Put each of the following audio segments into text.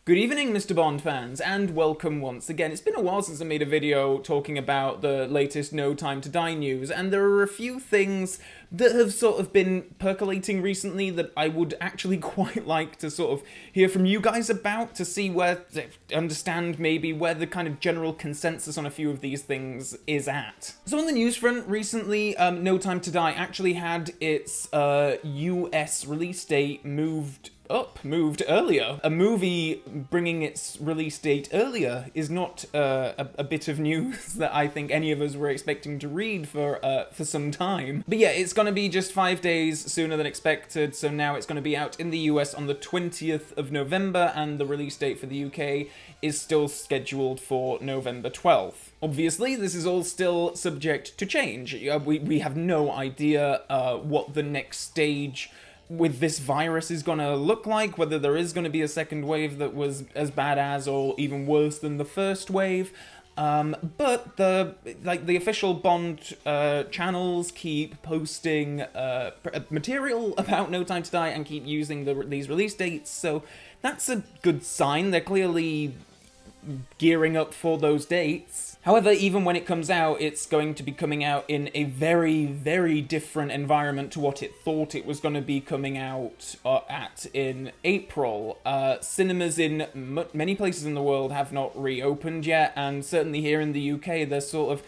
Good evening, Mr. Bond fans, and welcome once again. It's been a while since I made a video talking about the latest No Time to Die news, and there are a few things that have sort of been percolating recently that I would actually quite like to sort of hear from you guys about, to see understand maybe where the kind of general consensus on a few of these things is at. So on the news front, recently, No Time to Die actually had its US release date moved earlier. A movie bringing its release date earlier is not a bit of news that I think any of us were expecting to read for some time. But yeah, it's gonna be just 5 days sooner than expected, so now it's gonna be out in the US on the 20th of November, and the release date for the UK is still scheduled for November 12th. Obviously, this is all still subject to change. We have no idea what the next stage with this virus is gonna look like, whether there is gonna be a second wave that was as bad as or even worse than the first wave. But the official Bond channels keep posting material about No Time to Die and keep using these release dates, so that's a good sign. They're clearly gearing up for those dates. However, even when it comes out, it's going to be coming out in a very, very different environment to what it thought it was going to be coming out at in April. Cinemas in many places in the world have not reopened yet, and certainly here in the UK, they're sort of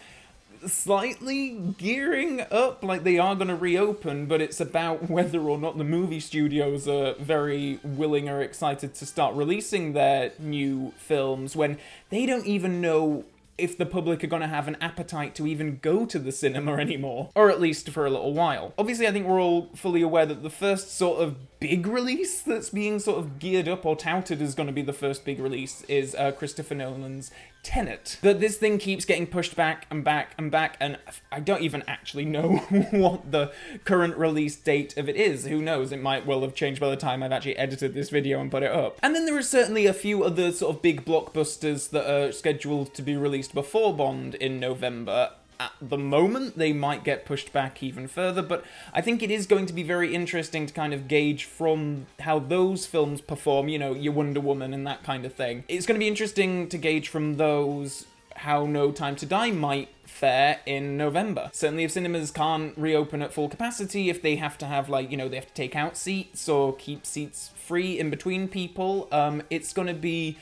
slightly gearing up, like they are going to reopen, but it's about whether or not the movie studios are very willing or excited to start releasing their new films when they don't even know if the public are going to have an appetite to even go to the cinema anymore, or at least for a little while. Obviously, I think we're all fully aware that the first sort of big release that's being sort of geared up or touted as going to be the first big release is Christopher Nolan's Tenet. But this thing keeps getting pushed back and back and back, and I don't even actually know what the current release date of it is. Who knows? It might well have changed by the time I've actually edited this video and put it up. And then there are certainly a few other sort of big blockbusters that are scheduled to be released before Bond in November. At the moment, they might get pushed back even further, but I think it is going to be very interesting to kind of gauge from how those films perform, you know, your Wonder Woman and that kind of thing. It's going to be interesting to gauge from those how No Time to Die might fare in November. Certainly if cinemas can't reopen at full capacity, if they have to have, like, you know, they have to take out seats or keep seats free in between people, it's going to be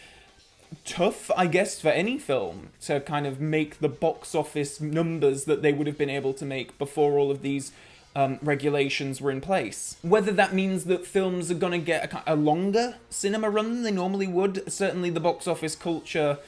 tough, I guess, for any film to kind of make the box office numbers that they would have been able to make before all of these regulations were in place. Whether that means that films are gonna get a longer cinema run than they normally would, certainly the box office culture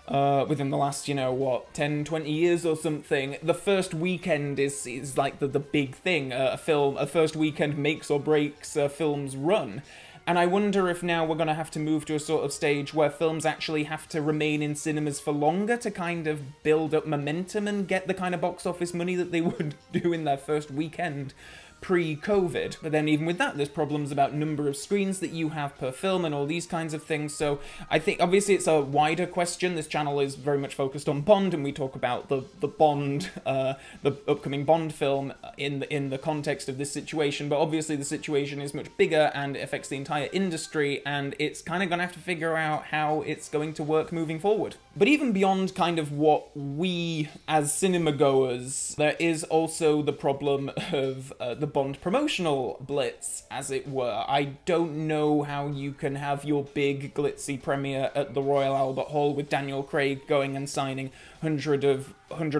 within the last, you know, what, 10, 20 years or something, the first weekend is like the big thing. A first weekend makes or breaks a film's run. And I wonder if now we're going to have to move to a sort of stage where films actually have to remain in cinemas for longer to kind of build up momentum and get the kind of box office money that they would do in their first weekend pre-COVID. But then even with that, there's problems about number of screens that you have per film and all these kinds of things. So I think obviously it's a wider question. This channel is very much focused on Bond, and we talk about the Bond, the upcoming Bond film in the context of this situation. But obviously the situation is much bigger and it affects the entire industry, and it's kind of going to have to figure out how it's going to work moving forward. But even beyond kind of what we as cinema goers, there is also the problem of the Bond promotional blitz, as it were. I don't know how you can have your big glitzy premiere at the Royal Albert Hall with Daniel Craig going and signing 100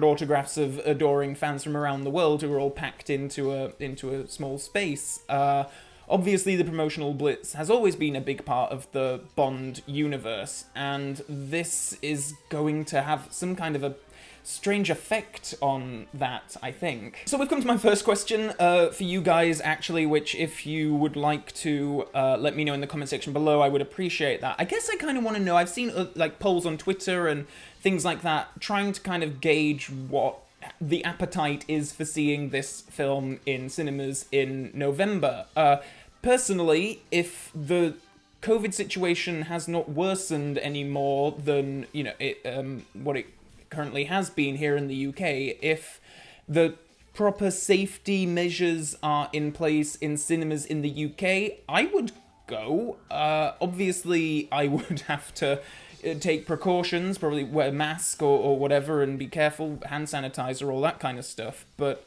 autographs of adoring fans from around the world who are all packed into a small space. Obviously, the promotional blitz has always been a big part of the Bond universe, and this is going to have some kind of a strange effect on that, I think. So we've come to my first question for you guys, actually, which if you would like to let me know in the comment section below, I would appreciate that. I guess I kind of want to know, I've seen like polls on Twitter and things like that, trying to kind of gauge what the appetite is for seeing this film in cinemas in November. Personally, if the COVID situation has not worsened any more than, you know, what it currently has been here in the UK, if the proper safety measures are in place in cinemas in the UK, I would go. Obviously, I would have to take precautions, probably wear a mask or whatever, and be careful, hand sanitizer, all that kind of stuff. But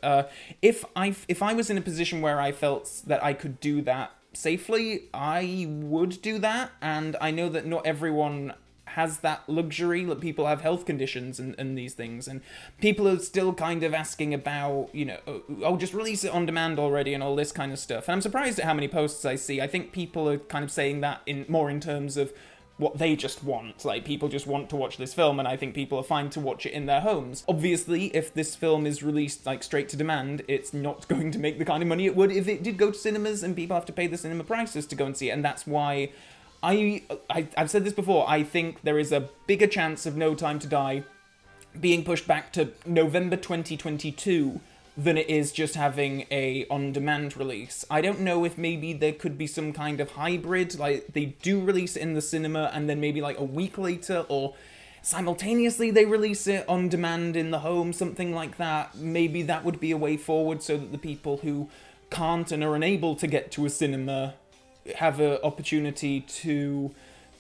if I was in a position where I felt that I could do that safely, I would do that. And I know that not everyone has that luxury, that people have health conditions and these things, and people are still kind of asking about, you know, oh, just release it on demand already and all this kind of stuff. And I'm surprised at how many posts I see. I think people are kind of saying that more in terms of what they just want. Like, people just want to watch this film, and I think people are fine to watch it in their homes. Obviously, if this film is released, like, straight to demand, it's not going to make the kind of money it would if it did go to cinemas and people have to pay the cinema prices to go and see it, and that's why I've said this before, I think there is a bigger chance of No Time to Die being pushed back to November 2022 than it is just having a on-demand release. I don't know if maybe there could be some kind of hybrid, like they do release it in the cinema and then maybe like a week later, or simultaneously they release it on demand in the home, something like that. Maybe that would be a way forward so that the people who can't and are unable to get to a cinema have an opportunity to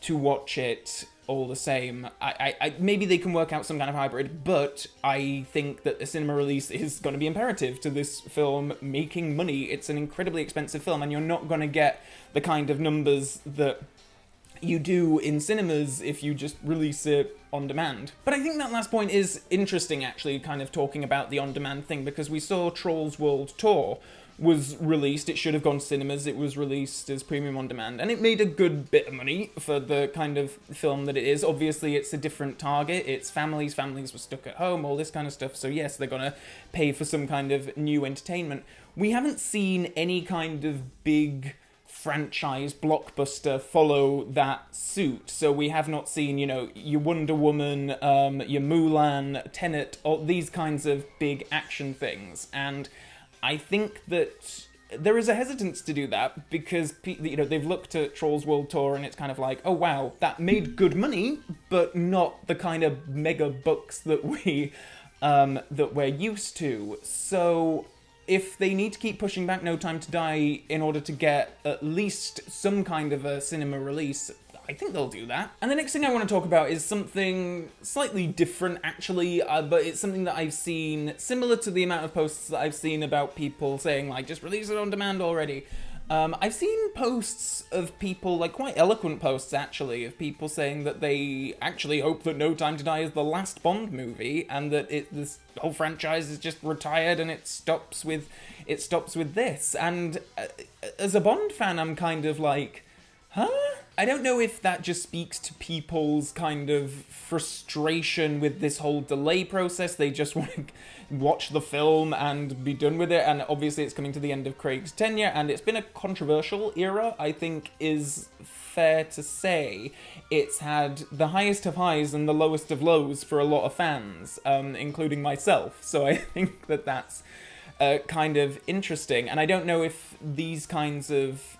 watch it all the same. I maybe they can work out some kind of hybrid, but I think that a cinema release is going to be imperative to this film making money. It's an incredibly expensive film, and you're not going to get the kind of numbers that you do in cinemas if you just release it on demand. But I think that last point is interesting, actually, kind of talking about the on-demand thing, because we saw Trolls World Tour was released. It should have gone to cinemas. It was released as premium on demand, and it made a good bit of money for the kind of film that it is. Obviously, it's a different target. It's families. Families were stuck at home, all this kind of stuff. So yes, they're gonna pay for some kind of new entertainment. We haven't seen any kind of big franchise blockbuster follow that suit. So we have not seen, you know, your Wonder Woman, your Mulan, Tenet, all these kinds of big action things. And I think that there is a hesitance to do that because, you know, they've looked at Trolls World Tour and it's kind of like, oh wow, that made good money, but not the kind of mega bucks that we're used to. So if they need to keep pushing back No Time to Die in order to get at least some kind of a cinema release, I think they'll do that. And the next thing I want to talk about is something slightly different, actually, but it's something that I've seen, similar to the amount of posts that I've seen about people saying, like, just release it on demand already. I've seen posts of people, like quite eloquent posts, actually, of people saying that they actually hope that No Time to Die is the last Bond movie, and that this whole franchise is just retired and it stops with this. And as a Bond fan, I'm kind of like, huh? I don't know if that just speaks to people's kind of frustration with this whole delay process. They just want to watch the film and be done with it, and obviously it's coming to the end of Craig's tenure, and it's been a controversial era, I think is fair to say. It's had the highest of highs and the lowest of lows for a lot of fans, including myself, so I think that that's kind of interesting. And I don't know if these kinds of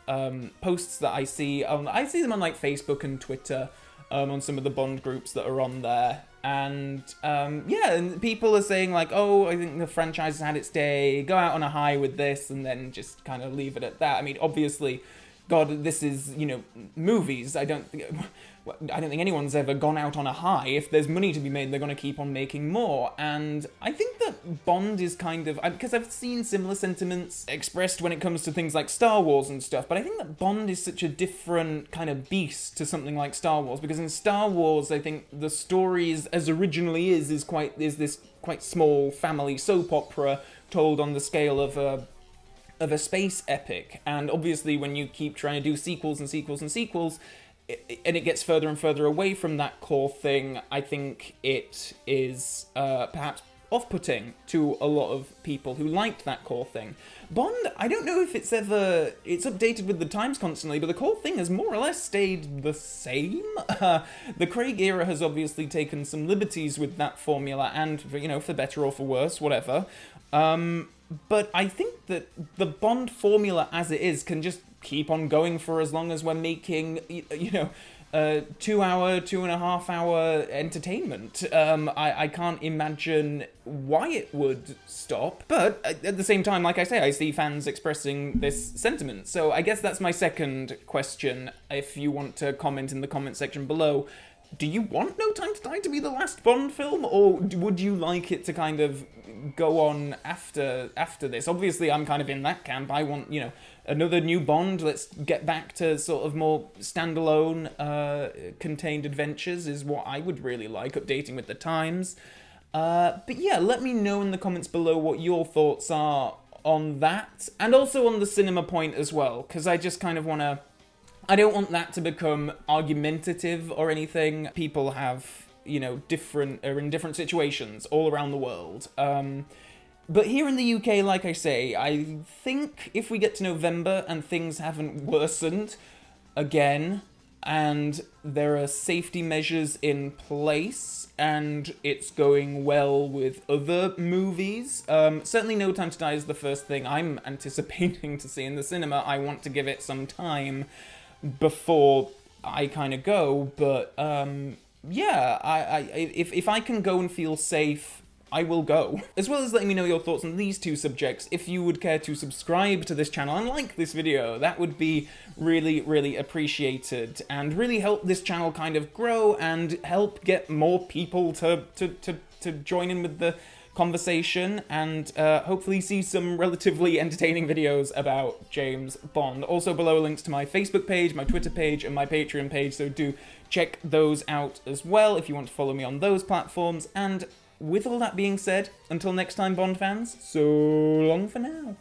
posts that I see them on like Facebook and Twitter, on some of the Bond groups that are on there, and yeah, and people are saying like, oh, I think the franchise has had its day, go out on a high with this, and then just kind of leave it at that. I mean, obviously, God, this is, you know, movies. I don't think anyone's ever gone out on a high. If there's money to be made, they're going to keep on making more. And I think that Bond is kind of, because I've seen similar sentiments expressed when it comes to things like Star Wars and stuff, but I think that Bond is such a different kind of beast to something like Star Wars, because in Star Wars, I think the stories as originally is this quite small family soap opera told on the scale of a space epic. And obviously when you keep trying to do sequels and sequels and sequels, and it gets further and further away from that core thing, I think it is perhaps off-putting to a lot of people who liked that core thing. Bond, I don't know if it's updated with the times constantly, but the core thing has more or less stayed the same. The Craig era has obviously taken some liberties with that formula, and, you know, for better or for worse, whatever. But I think that the Bond formula as it is can just keep on going for as long as we're making, you know, 2-hour, 2.5-hour entertainment. I can't imagine why it would stop. But at the same time, like I say, I see fans expressing this sentiment. So I guess that's my second question. If you want to comment in the comment section below, do you want No Time to Die to be the last Bond film, or would you like it to kind of go on after this? Obviously, I'm kind of in that camp. I want, you know, another new Bond. Let's get back to sort of more standalone, contained adventures is what I would really like, updating with the times. But yeah, let me know in the comments below what your thoughts are on that, and also on the cinema point as well, because I just kind of want to... I don't want that to become argumentative or anything. People have, you know, are in different situations all around the world. But here in the UK, like I say, I think if we get to November and things haven't worsened again, and there are safety measures in place, and it's going well with other movies, certainly No Time to Die is the first thing I'm anticipating to see in the cinema. I want to give it some time before I kind of go, but yeah, if I can go and feel safe, I will go. As well as letting me know your thoughts on these two subjects, if you would care to subscribe to this channel and like this video, that would be really, really appreciated, and really help this channel kind of grow and help get more people to join in with the conversation, and hopefully see some relatively entertaining videos about James Bond. Also below, links to my Facebook page, my Twitter page, and my Patreon page, so do check those out as well if you want to follow me on those platforms. And with all that being said, until next time, Bond fans, so long for now.